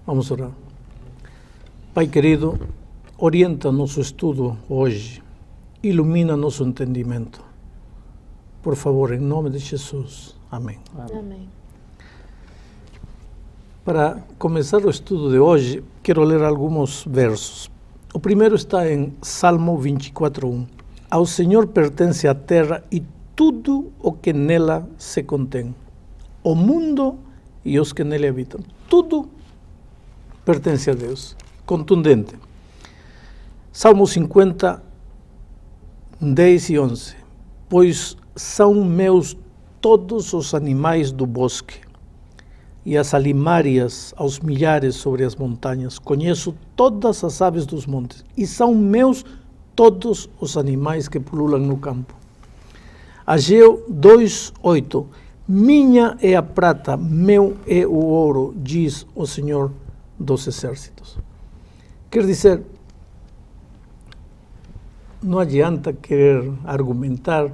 Vamos orar. Pai querido, orienta nosso estudo hoje, ilumina nosso entendimento. Por favor, em nome de Jesus. Amém. Amém. Para começar o estudo de hoje, quero ler alguns versos. O primeiro está em Salmo 24:1. Ao Senhor pertence a terra e tudo o que nela se contém, o mundo e os que nele habitam. Tudo pertence a Deus. Contundente. Salmo 50, 10 e 11. Pois são meus todos os animais do bosque, e as alimárias aos milhares sobre as montanhas. Conheço todas as aves dos montes, e são meus todos os animais que pululam no campo. Ageu 2:8. Minha é a prata, meu é o ouro, diz o Senhor dos exércitos. Quer dizer, não adianta querer argumentar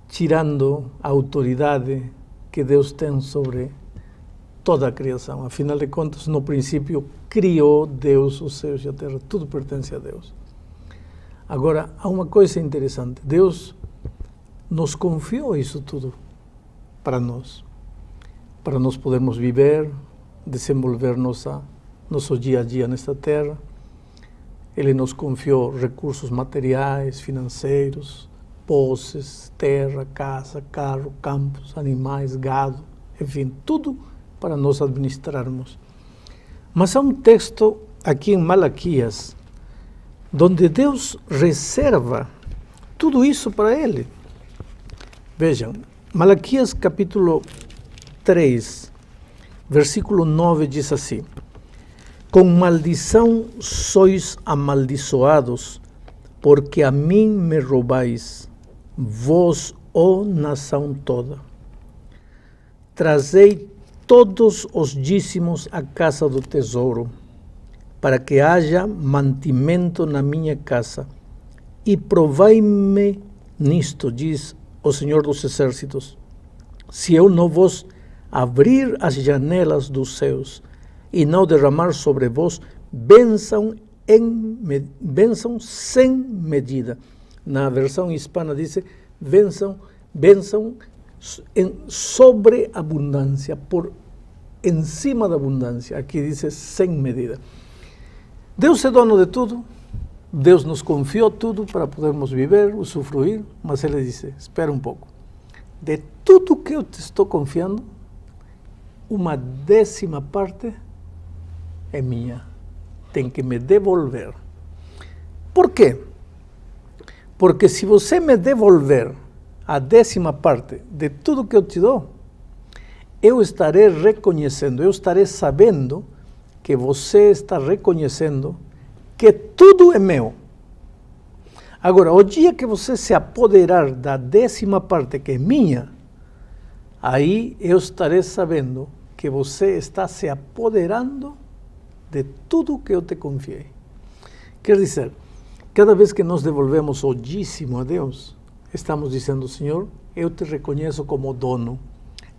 tirando a autoridade que Deus tem sobre toda a criação. Afinal de contas, no princípio, criou Deus os céus e a terra. Tudo pertence a Deus. Agora, há uma coisa interessante. Deus nos confiou isso tudo para nós podermos viver, desenvolver nosso dia a dia nesta terra. Ele nos confiou recursos materiais, financeiros, posses, terra, casa, carro, campos, animais, gado, enfim, tudo para nós administrarmos. Mas há um texto aqui em Malaquias, onde Deus reserva tudo isso para ele. Vejam, Malaquias capítulo 3, versículo 9 diz assim: com maldição sois amaldiçoados, porque a mim me roubais, vós, ó nação toda. Trazei todos os dízimos à casa do tesouro, para que haja mantimento na minha casa, e provai-me nisto, diz o Senhor dos exércitos, se eu não vos abrir as janelas dos céus e não derramar sobre vós bênção sem medida. Na versão hispana diz bênção em sobreabundância, por encima da abundância. Aqui diz sem medida. Deus é dono de tudo. Deus nos confiou tudo para podermos viver, usufruir, mas Ele disse, espera um pouco. De tudo que eu te estou confiando, 1/10 parte é minha. Tem que me devolver. Por quê? Porque se você me devolver a 10ª parte de tudo que eu te dou, eu estarei reconhecendo, eu estarei sabendo que você está reconhecendo que tudo é meu. Agora, o dia que você se apoderar da 10ª parte que é minha, aí eu estarei sabendo que você está se apoderando de tudo que eu te confiei. Quer dizer, cada vez que nós devolvemos o dízimo a Deus, estamos dizendo, Senhor, eu te reconheço como dono.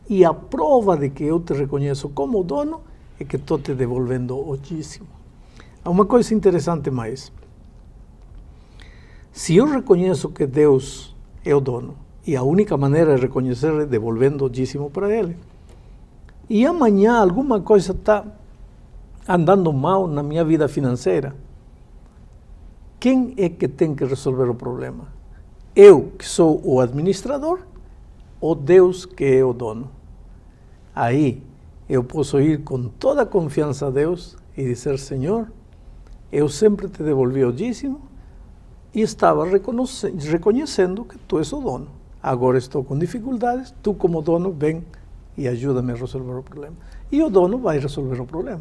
E a prova de que eu te reconheço como dono é que estou te devolvendo o dízimo. Há uma coisa interessante mais. Se eu reconheço que Deus é o dono, e a única maneira de reconhecer é devolvendo o dízimo para Ele, e amanhã alguma coisa está andando mal na minha vida financeira, quem é que tem que resolver o problema? Eu, que sou o administrador, ou Deus, que é o dono? Aí eu posso ir com toda a confiança a Deus e dizer, Senhor, eu sempre te devolvi o dízimo e estava reconhecendo que tu és o dono. Agora estou com dificuldades, tu como dono vem e ajuda-me a resolver o problema. E o dono vai resolver o problema.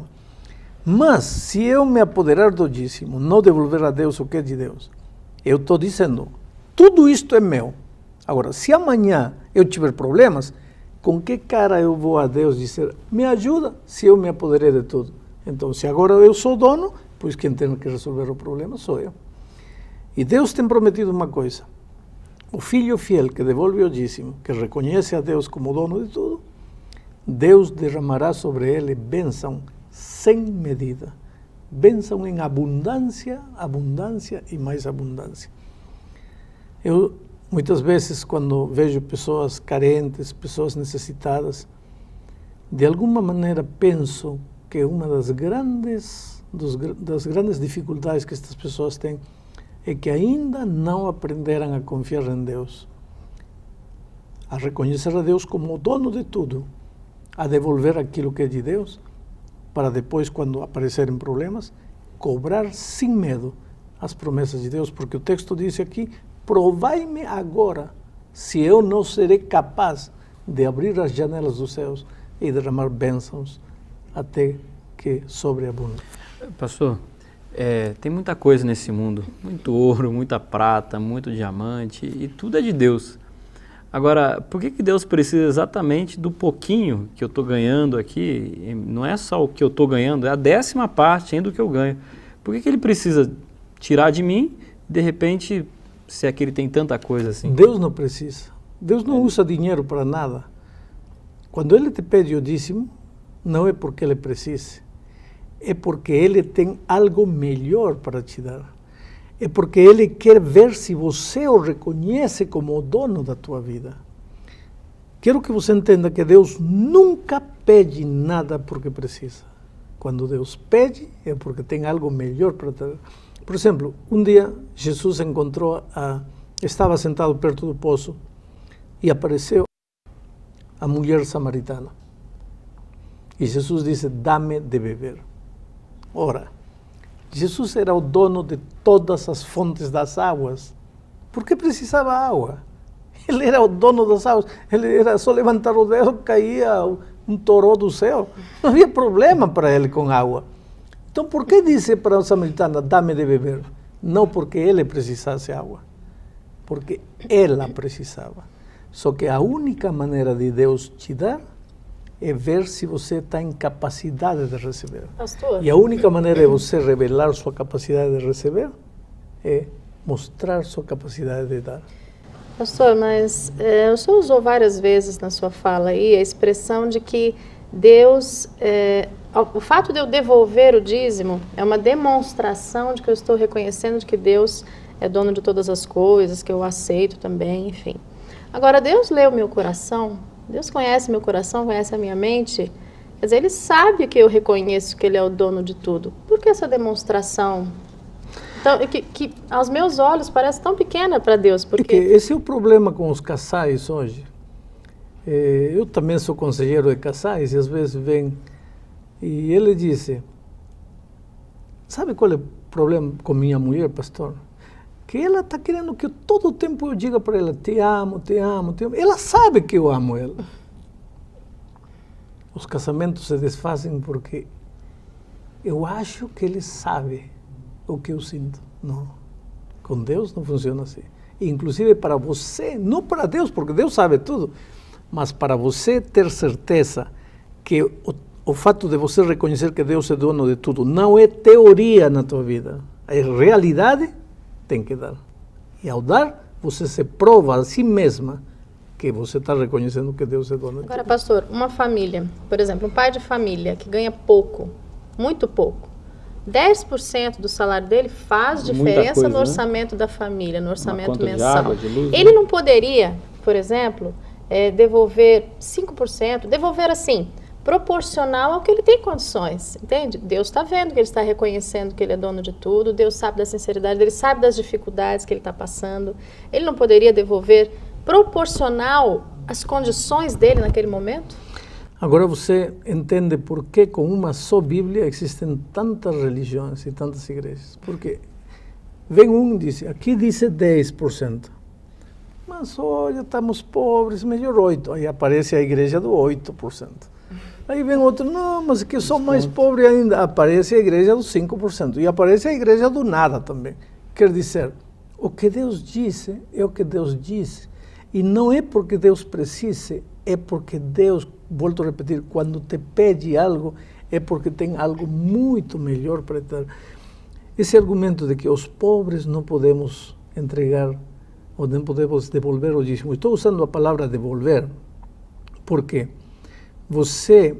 Mas se eu me apoderar do dízimo, não devolver a Deus o que é de Deus, eu estou dizendo, tudo isto é meu. Agora, se amanhã eu tiver problemas, com que cara eu vou a Deus dizer, me ajuda, se eu me apoderei de tudo? Então, se agora eu sou dono, pois quem tem que resolver o problema sou eu. E Deus tem prometido uma coisa. O filho fiel que devolve o dízimo, que reconhece a Deus como dono de tudo, Deus derramará sobre ele bênção sem medida. Bênção em abundância, abundância e mais abundância. Eu, muitas vezes, quando vejo pessoas carentes, pessoas necessitadas, de alguma maneira penso que uma das grandes dificuldades que estas pessoas têm é que ainda não aprenderam a confiar em Deus, a reconhecer a Deus como o dono de tudo, a devolver aquilo que é de Deus, para depois, quando aparecerem problemas, cobrar sem medo as promessas de Deus, porque o texto diz aqui: provai-me agora se eu não serei capaz de abrir as janelas dos céus e derramar bênçãos até que sobreabunde. Pastor, tem muita coisa nesse mundo, muito ouro, muita prata, muito diamante, e tudo é de Deus. Agora, por que Deus precisa exatamente do pouquinho que eu estou ganhando aqui? Não é só o que eu estou ganhando, é a 10ª parte ainda do que eu ganho. Por que Ele precisa tirar de mim, de repente, se é que Ele tem tanta coisa assim? Deus não precisa. Deus não usa dinheiro para nada. Quando Ele te pede o dízimo, não é porque Ele precise, é porque Ele tem algo melhor para te dar. É porque Ele quer ver se você o reconhece como o dono da tua vida. Quero que você entenda que Deus nunca pede nada porque precisa. Quando Deus pede, é porque tem algo melhor para te dar. Por exemplo, um dia Jesus estava sentado perto do poço e apareceu a mulher samaritana. E Jesus disse: dá-me de beber. Ora, Jesus era o dono de todas as fontes das águas. Por que precisava água? Ele era o dono das águas. Ele era só levantar o dedo, caía um toró do céu. Não havia problema para ele com água. Então, por que disse para a samaritana: dá-me de beber? Não porque ele precisasse de água, porque ela precisava. Só que a única maneira de Deus te dar é ver se você está em capacidade de receber. Pastor. E a única maneira de você revelar sua capacidade de receber é mostrar sua capacidade de dar. Pastor, mas o senhor usou várias vezes na sua fala aí a expressão de que Deus, o fato de eu devolver o dízimo é uma demonstração de que eu estou reconhecendo de que Deus é dono de todas as coisas, que eu aceito também, enfim. Agora, Deus lê o meu coração, Deus conhece meu coração, conhece a minha mente, quer dizer, Ele sabe que eu reconheço que Ele é o dono de tudo. Por que essa demonstração? Então, que aos meus olhos parece tão pequena para Deus, porque... Esse é o problema com os casais hoje. Eu também sou conselheiro de casais e às vezes vem e ele disse: sabe qual é o problema com minha mulher, pastor? Que ela está querendo que todo o tempo eu diga para ela: te amo, te amo, te amo. Ela sabe que eu amo ela. Os casamentos se desfazem porque eu acho que ele sabe o que eu sinto. Não. Com Deus não funciona assim. Inclusive para você, não para Deus, porque Deus sabe tudo, mas para você ter certeza que o fato de você reconhecer que Deus é dono de tudo não é teoria na tua vida, é realidade, tem que dar. E ao dar, você se prova a si mesma que você está reconhecendo que Deus é dono de tudo. Agora, pastor, uma família, por exemplo, um pai de família que ganha pouco, muito pouco, 10% do salário dele faz diferença coisa, no orçamento, né, da família, no orçamento mensal. De água, de luz, ele não poderia, por exemplo, devolver 5%, devolver assim, proporcional ao que ele tem condições, entende? Deus está vendo que ele está reconhecendo que ele é dono de tudo, Deus sabe da sinceridade dele, sabe das dificuldades que ele está passando. Ele não poderia devolver proporcional às condições dele naquele momento? Agora você entende por que com uma só Bíblia existem tantas religiões e tantas igrejas. Porque vem um e diz: aqui diz 10%. Mas olha, estamos pobres, melhor 8%. Aí aparece a igreja do 8%. Aí vem outro: não, mas que sou mais pobre ainda. Aparece a igreja do 5%. E aparece a igreja do nada também. Quer dizer, o que Deus disse é o que Deus disse. E não é porque Deus precise, é porque Deus, volto a repetir, quando te pede algo, é porque tem algo muito melhor para te dar. Esse argumento de que os pobres não podemos entregar ou não podemos devolver o dízimo. Estou usando a palavra devolver, porque você,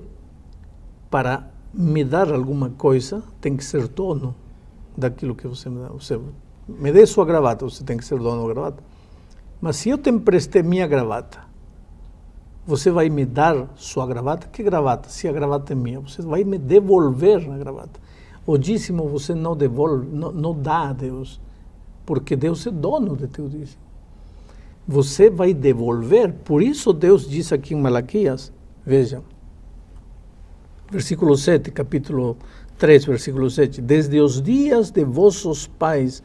para me dar alguma coisa, tem que ser dono daquilo que você me dá. Você me dê sua gravata, você tem que ser dono da gravata. Mas se eu te emprestei minha gravata, você vai me dar sua gravata? Que gravata? Se a gravata é minha, você vai me devolver a gravata. O dízimo você não devolve, não dá a Deus, porque Deus é dono de teu dízimo. Você vai devolver. Por isso Deus diz aqui em Malaquias, veja, versículo 7, capítulo 3, versículo 7, desde os dias de vossos pais,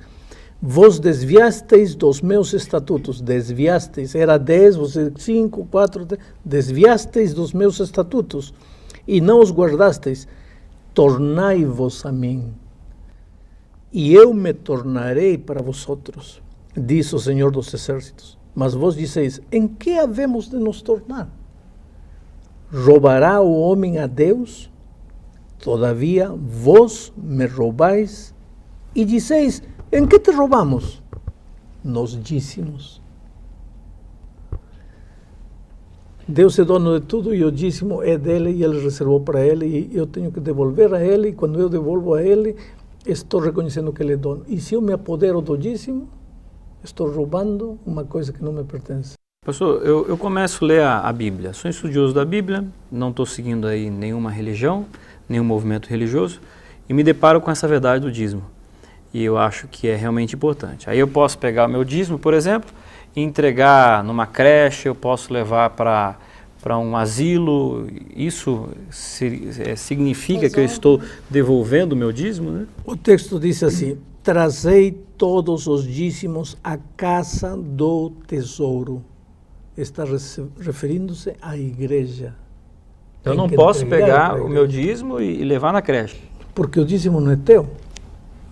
vos desviasteis dos meus estatutos, desviasteis, era 10, você 5, 4, 3, desviasteis dos meus estatutos, e não os guardasteis, tornai-vos a mim, e eu me tornarei para vosotros, diz o Senhor dos Exércitos. Mas vos dizeis, em que havemos de nos tornar? ¿Roubará o homem a Deus? Todavia vos me roubais, e dizeis, em que te roubamos? Nos dízimos. Deus é dono de tudo e o dízimo é dele e ele reservou para ele e eu tenho que devolver a ele, e quando eu devolvo a ele, estou reconhecendo que ele é dono. E se eu me apodero do dízimo, estou roubando uma coisa que não me pertence. Pastor, eu começo a ler a Bíblia. Sou estudioso da Bíblia, não estou seguindo aí nenhuma religião, nenhum movimento religioso, e me deparo com essa verdade do dízimo. E eu acho que é realmente importante. Aí eu posso pegar o meu dízimo, por exemplo, e entregar numa creche, eu posso levar para um asilo. Isso significa que eu estou devolvendo o meu dízimo, né? O texto diz assim, trazei todos os dízimos à casa do tesouro. Está referindo-se à igreja. Eu não posso pegar o meu dízimo e levar na creche. Porque o dízimo não é teu.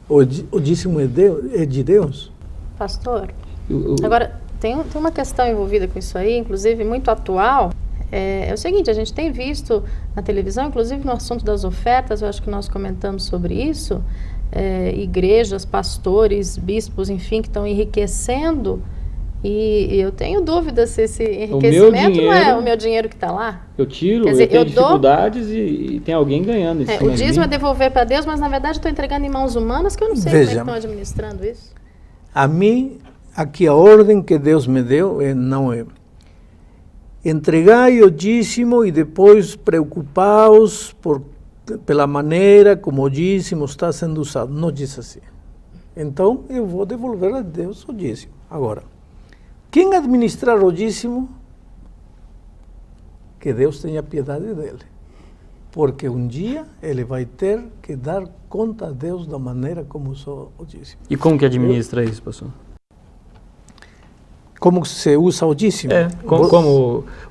O dízimo é de Deus. Pastor, agora tem uma questão envolvida com isso aí, inclusive muito atual. É o seguinte, a gente tem visto na televisão, inclusive no assunto das ofertas, eu acho que nós comentamos sobre isso, igrejas, pastores, bispos, enfim, que estão enriquecendo. E eu tenho dúvida se esse enriquecimento não é o meu dinheiro que está lá. Eu tiro, quer dizer, eu tenho dificuldades e tem alguém ganhando isso. O dízimo é devolver para Deus, mas na verdade eu estou entregando em mãos humanas que eu não sei como é que estão administrando isso. A mim, aqui a ordem que Deus me deu não é entregai o dízimo e depois preocupaos pela maneira como o dízimo está sendo usado. Não diz assim. Então eu vou devolver a Deus o dízimo. Agora, quem administrar o dízimo, que Deus tenha piedade dele. Porque um dia ele vai ter que dar conta a Deus da maneira como usou o dízimo. E como que administra isso, pastor? Como se usa o dízimo?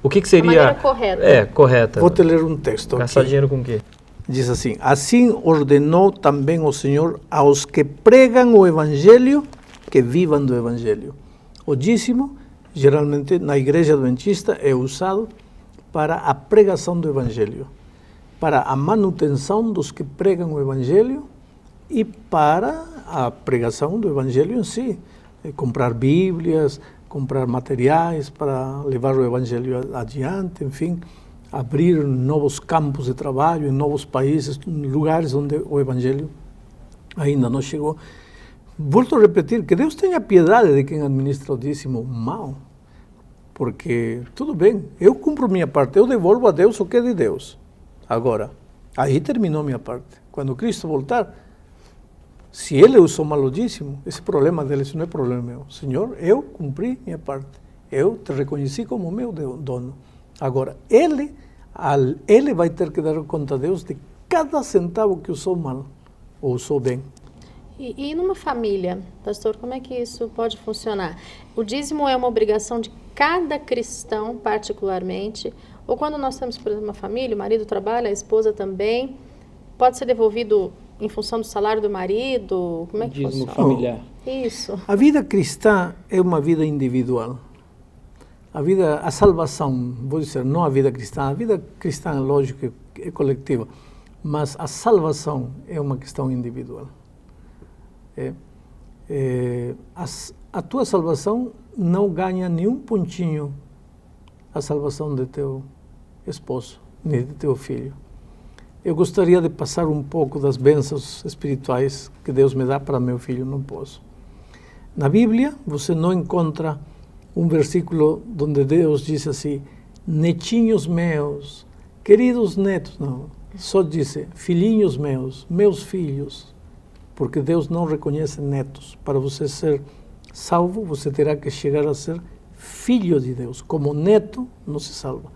O que seria... A maneira correta. Correta. Vou te ler um texto. Gastar aqui. dinheiro com o quê? Diz assim, assim ordenou também o Senhor aos que pregam o Evangelho, que vivam do Evangelho. O dízimo, geralmente na igreja adventista, é usado para a pregação do Evangelho, para a manutenção dos que pregam o Evangelho e para a pregação do Evangelho em si. Comprar Bíblias, comprar materiais para levar o Evangelho adiante, enfim, abrir novos campos de trabalho em novos países, lugares onde o Evangelho ainda não chegou. Volto a repetir, que Deus tenha piedade de quem administra o dízimo mal, porque tudo bem, eu cumpro minha parte, eu devolvo a Deus o que é de Deus. Agora, aí terminou minha parte. Quando Cristo voltar, se ele usou mal o dízimo, esse problema dele, isso não é problema meu. Senhor, eu cumpri minha parte, eu te reconheci como meu dono. Agora, ele vai ter que dar conta a Deus de cada centavo que usou mal ou usou bem. E numa família, pastor, como é que isso pode funcionar? O dízimo é uma obrigação de cada cristão, particularmente, ou quando nós temos, por exemplo, uma família, o marido trabalha, a esposa também, pode ser devolvido em função do salário do marido? Como é que dízimo funciona? Familiar. Isso. A vida cristã é uma vida individual. A salvação, vou dizer, não a vida cristã, lógico, é coletiva, mas a salvação é uma questão individual. A tua salvação não ganha nenhum pontinho a salvação de teu esposo, nem de teu filho. eu gostaria de passar um pouco das bênçãos espirituais que Deus me dá para meu filho, não posso. Na Bíblia, você não encontra um versículo onde Deus diz assim, netinhos meus, queridos netos, não. Só diz, filhinhos meus, meus filhos, porque Deus não reconhece netos. Para você ser salvo, você terá que chegar a ser filho de Deus. Como neto, não se salva.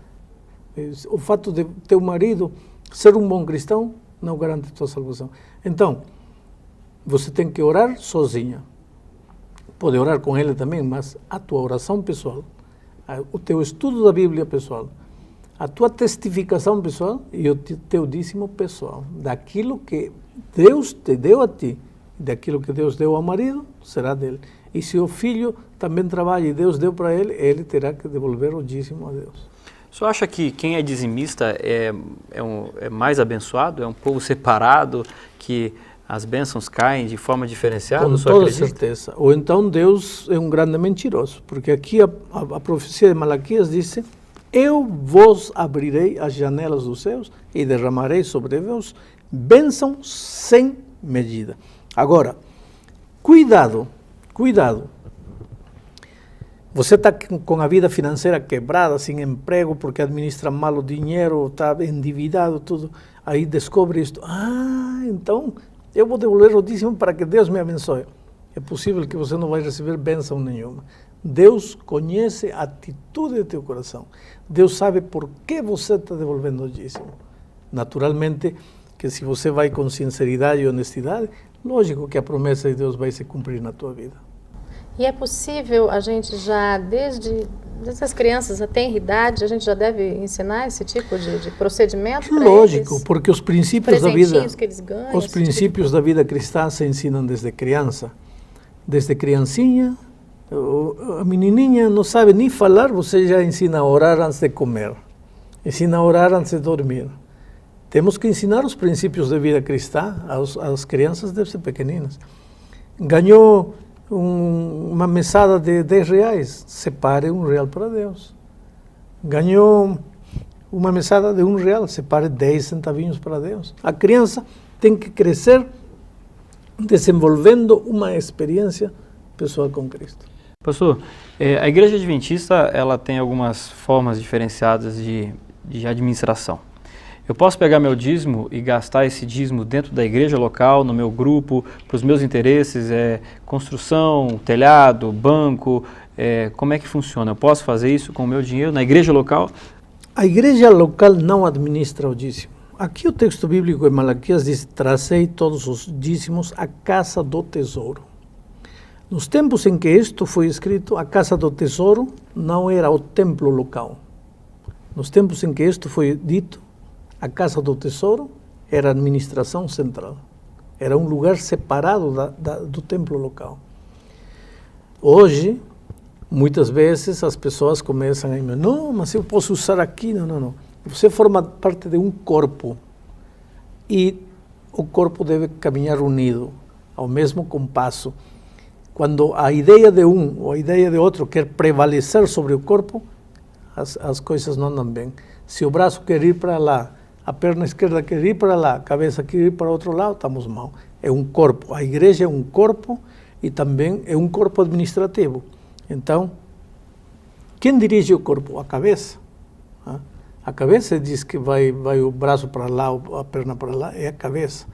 O fato de teu marido ser um bom cristão não garante a tua salvação. Então, você tem que orar sozinha. Pode orar com ele também, mas a tua oração pessoal, o teu estudo da Bíblia pessoal, a tua testificação pessoal e o teu dízimo pessoal, daquilo que Deus te deu a ti, daquilo que Deus deu ao marido, será dele. E se o filho também trabalha e Deus deu para ele, ele terá que devolver o dízimo a Deus. O senhor acha que quem é dizimista é mais abençoado? É um povo separado, que as bênçãos caem de forma diferenciada? Com toda certeza. Ou então Deus é um grande mentiroso, porque aqui a profecia de Malaquias diz: eu vos abrirei as janelas dos céus e derramarei sobre vós bênção sem medida. Agora, cuidado. Você está com a vida financeira quebrada, sem emprego, porque administra mal o dinheiro, está endividado, tudo. Aí descobre isto. Então eu vou devolver o dízimo para que Deus me abençoe. É possível que você não vai receber bênção nenhuma. Deus conhece a atitude do teu coração. Deus sabe por que você está devolvendo o dízimo. Naturalmente, que se você vai com sinceridade e honestidade, lógico que a promessa de Deus vai se cumprir na tua vida. E é possível a gente já, desde as crianças, a tenra idade, a gente já deve ensinar esse tipo de procedimento para eles? Lógico, porque os princípios da vida, que eles ganham, os princípios da vida cristã se ensinam desde criança. Desde criancinha, a menininha não sabe nem falar, você já ensina a orar antes de comer, ensina a orar antes de dormir. Temos que ensinar os princípios da vida cristã às crianças desde pequeninas. Ganhou uma mesada de R$10, separe R$1 para Deus. Ganhou uma mesada de R$1, separe 10 centavinhos para Deus. A criança tem que crescer desenvolvendo uma experiência pessoal com Cristo. Pastor, a Igreja Adventista ela tem algumas formas diferenciadas de administração. Eu posso pegar meu dízimo e gastar esse dízimo dentro da igreja local, no meu grupo, para os meus interesses, construção, telhado, banco, como é que funciona? Eu posso fazer isso com o meu dinheiro na igreja local? A igreja local não administra o dízimo. Aqui o texto bíblico em Malaquias diz: trazei todos os dízimos à casa do tesouro. Nos tempos em que isto foi escrito, a casa do tesouro não era o templo local. Nos tempos em que isto foi dito, a casa do tesouro era a administração central. Era um lugar separado do templo local. Hoje, muitas vezes as pessoas começam a dizer: não, mas eu posso usar aqui. Não. Você forma parte de um corpo e o corpo deve caminhar unido, ao mesmo compasso. Quando a ideia de um ou a ideia de outro quer prevalecer sobre o corpo, as coisas não andam bem. Se o braço quer ir para lá, a perna esquerda quer ir para lá, a cabeça quer ir para outro lado, estamos mal. É um corpo. A igreja é um corpo e também é um corpo administrativo. Então, quem dirige o corpo? A cabeça. A cabeça diz que vai o braço para lá, a perna para lá, é a cabeça.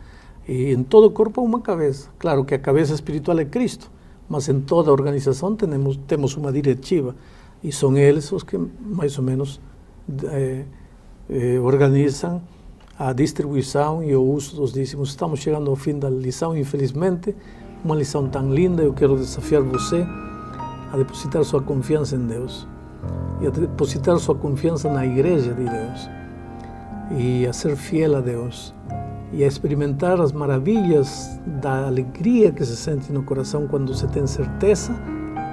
E em todo o corpo há uma cabeça. Claro que a cabeça espiritual é Cristo, mas em toda a organização temos uma diretiva. E são eles os que mais ou menos organizam a distribuição e o uso dos dízimos. Estamos chegando ao fim da lição, infelizmente, uma lição tão linda. Eu quero desafiar você a depositar sua confiança em Deus e a depositar sua confiança na Igreja de Deus e a ser fiel a Deus e a experimentar as maravilhas da alegria que se sente no coração quando você tem certeza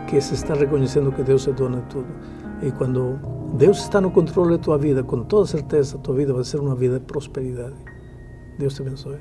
que se está reconhecendo que Deus é dono de tudo. E quando Deus está no controle da tua vida, com toda certeza, a tua vida vai ser uma vida de prosperidade. Deus te abençoe.